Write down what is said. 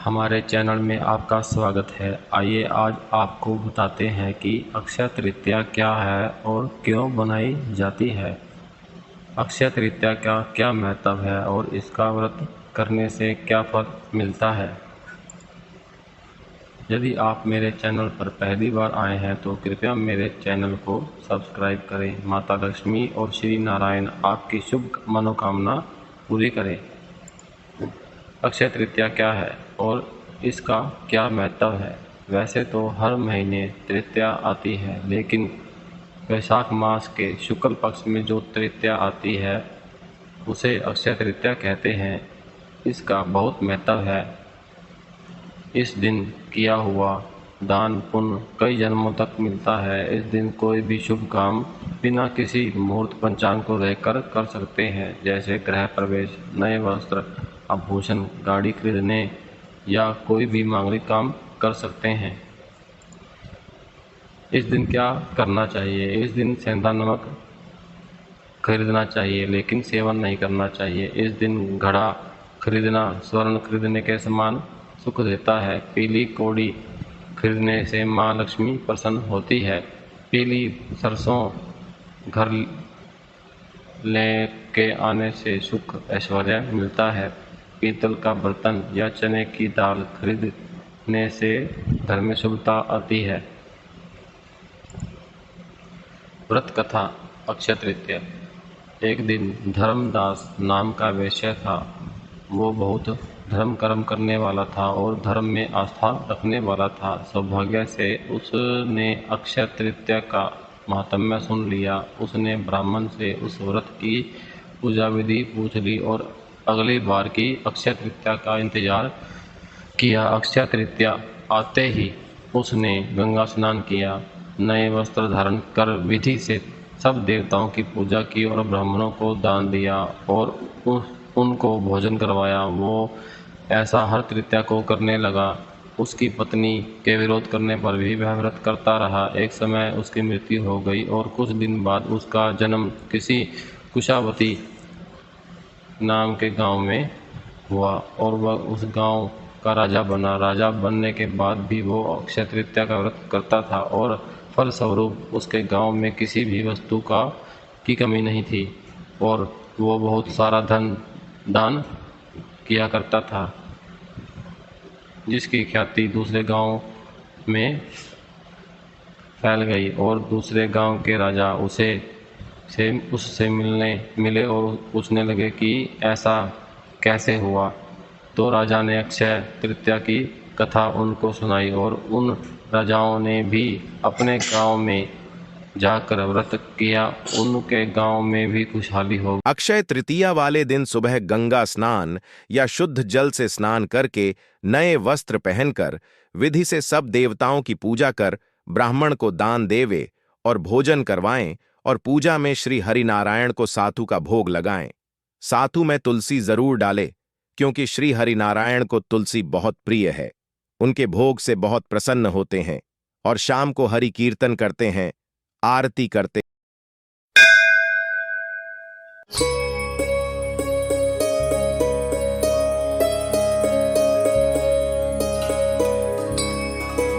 हमारे चैनल में आपका स्वागत है। आइए आज आपको बताते हैं कि अक्षय तृतीया क्या है और क्यों बनाई जाती है। अक्षय तृतीया का क्या महत्व है और इसका व्रत करने से क्या फल मिलता है। यदि आप मेरे चैनल पर पहली बार आए हैं तो कृपया मेरे चैनल को सब्सक्राइब करें। माता लक्ष्मी और श्री नारायण आपकी शुभ मनोकामना पूरी करें। अक्षय तृतीया क्या है और इसका क्या महत्व है। वैसे तो हर महीने तृतीया आती है, लेकिन वैशाख मास के शुक्ल पक्ष में जो तृतीया आती है उसे अक्षय तृतीया कहते हैं। इसका बहुत महत्व है। इस दिन किया हुआ दान पुण्य कई जन्मों तक मिलता है। इस दिन कोई भी शुभ काम बिना किसी मुहूर्त पंचांग को रहकर कर सकते हैं, जैसे गृह प्रवेश, नए वस्त्र, आभूषण, गाड़ी खरीदने या कोई भी मांगलिक काम कर सकते हैं। इस दिन क्या करना चाहिए। इस दिन सेंधा नमक खरीदना चाहिए, लेकिन सेवन नहीं करना चाहिए। इस दिन घड़ा खरीदना स्वर्ण खरीदने के समान सुख देता है। पीली कौड़ी खरीदने से माँ लक्ष्मी प्रसन्न होती है। पीली सरसों घर लेके आने से सुख ऐश्वर्य मिलता है। पीतल का बर्तन या चने की दाल खरीदने से घर में शुभता आती है। व्रत कथा। अक्षय तृतीया। एक दिन धर्मदास नाम का वैश्य था। वो बहुत धर्म कर्म करने वाला था और धर्म में आस्था रखने वाला था। सौभाग्य से उसने अक्षय तृतीया का महात्म्य सुन लिया। उसने ब्राह्मण से उस व्रत की पूजा विधि पूछ ली और अगली बार की अक्षय तृतीया का इंतजार किया। अक्षय तृतीया आते ही उसने गंगा स्नान किया, नए वस्त्र धारण कर विधि से सब देवताओं की पूजा की और ब्राह्मणों को दान दिया और उनको भोजन करवाया। वो ऐसा हर तृतीया को करने लगा। उसकी पत्नी के विरोध करने पर भी वह व्रत करता रहा। एक समय उसकी मृत्यु हो गई और कुछ दिन बाद उसका जन्म किसी कुशावती नाम के गांव में हुआ और वह उस गांव का राजा बना। राजा बनने के बाद भी वो अक्षय तृतीया का व्रत करता था और फलस्वरूप उसके गांव में किसी भी वस्तु की कमी नहीं थी और वो बहुत सारा धन दान किया करता था, जिसकी ख्याति दूसरे गांव में फैल गई और दूसरे गांव के राजा उससे मिले और पूछने लगे कि ऐसा कैसे हुआ। तो राजा ने अक्षय तृतीया की कथा उनको सुनाई और उन राजाओं ने भी अपने गांव में जाकर व्रत किया। उनके गांव में भी खुशहाली हो। अक्षय तृतीया वाले दिन सुबह गंगा स्नान या शुद्ध जल से स्नान करके नए वस्त्र पहनकर विधि से सब देवताओं की पूजा कर ब्राह्मण को दान देवे और भोजन करवाएं और पूजा में श्री हरिनारायण को सातु का भोग लगाएं। सातु में तुलसी जरूर डाले, क्योंकि श्री हरिनारायण को तुलसी बहुत प्रिय है। उनके भोग से बहुत प्रसन्न होते हैं और शाम को हरि कीर्तन करते हैं, आरती करते